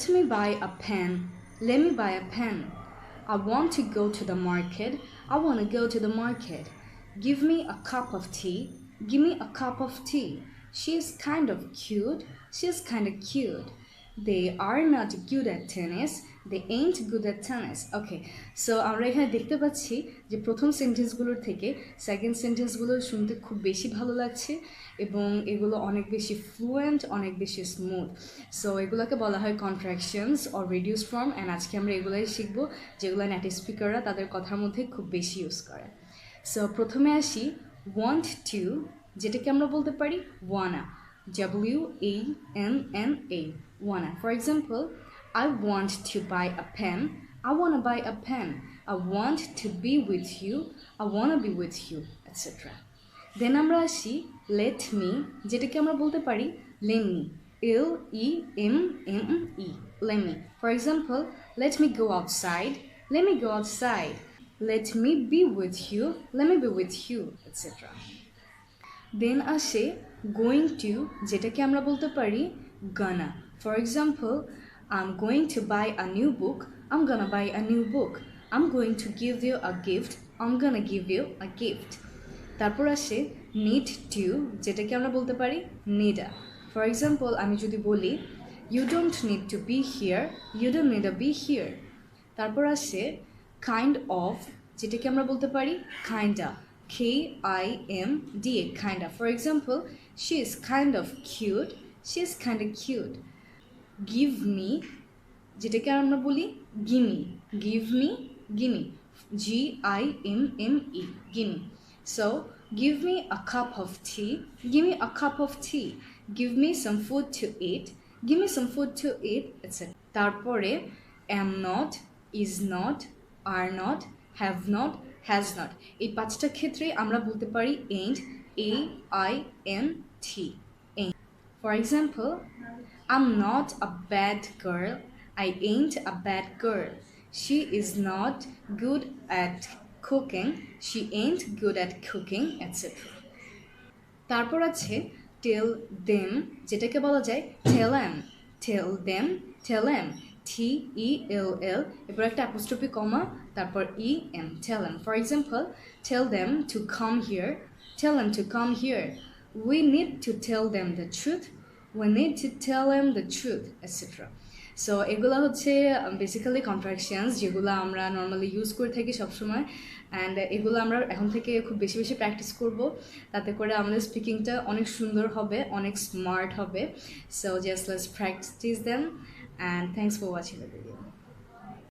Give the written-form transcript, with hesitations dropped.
Let me buy a pen. Let me buy a pen. I want to go to the market. I want to go to the market. Give me a cup of tea. Give me a cup of tea. She is kind of cute. She is kind of cute. They are not good at tennis. They ain't good at tennis. Okay, so আমরা এখানে দেখতে পাচ্ছি যে প্রথম সেন্টেন্সগুলোর থেকে second সেন্টেন্সগুলো শুনতে খুব বেশি ভালো লাগছে এবং এগুলো অনেক বেশি ফ্লুয়েন্ট, অনেক বেশি স্মুথ। সো এগুলোকে বলা হয় contractions or reduce form, and আজকে আমরা এগুলোই শিখবো যেগুলো নেটিভ স্পিকাররা তাদের কথার মধ্যে খুব বেশি ইউজ করে। সো প্রথমে আসি ওয়ান্ট টু, যেটাকে আমরা বলতে পারি ওয়ানা, WANNA, wanna. For example, I want to buy a pen. I want to buy a pen. I want to be with you. I want to be with you, etc. Then আমরা আসি let me, যেটাকে আমরা বলতে পারি let me, LEMME, let me. For example, let me go outside. Let me go outside. Let me be with you. Let me be with you, etc. Then আসে going to, যেটাকে আমরা বলতে পারি gonna. For example, I'm going to buy a new book. I'm gonna buy a new book. I'm going to give you a gift. I'm gonna give you a gift. তারপর আসে need to, যেটাকে আমরা বলতে পারি need a. For example, আমি যদি বলি you don't need to be here. You don't need to be here. তারপর আসে kind of, যেটাকে আমরা বলতে পারি kinda, KINDA, kinda. For example, she is kind of cute. She is kind of cute. Give me, যেটাকে আমরা বলি gimme, give me, gimme, GIMME, gimme. So give me a cup of tea. Give me a cup of tea. Give me some food to eat. Give me some food to eat, etc. তারপরে am not, is not, are not, have not, has not, এই পাঁচটা ক্ষেত্রে আমরা বলতে পারি ain't, AINT, ain't. For example, I'm not a bad girl. I ain't a bad girl. She is not good at cooking. She ain't good at cooking, etc. তারপর আছে tell them, যেটাকে বলা যায় tell them, tell them, tell them, TELL, এরপর একটা apostrophe কমা, তারপর EM, tell them. For example, tell them to come here. Tell them to come here. We need to tell them the truth. We need to tell them the truth, etc. So এগুলো হচ্ছে basically contractions যেগুলো আমরা normally use করে থাকি সবসময়, and এগুলো আমরা এখন থেকে খুব বেশি বেশি প্র্যাকটিস করব, তাতে করে আমাদের স্পিকিংটা অনেক সুন্দর হবে, অনেক স্মার্ট হবে। So just let's practice them, and thanks for watching the video.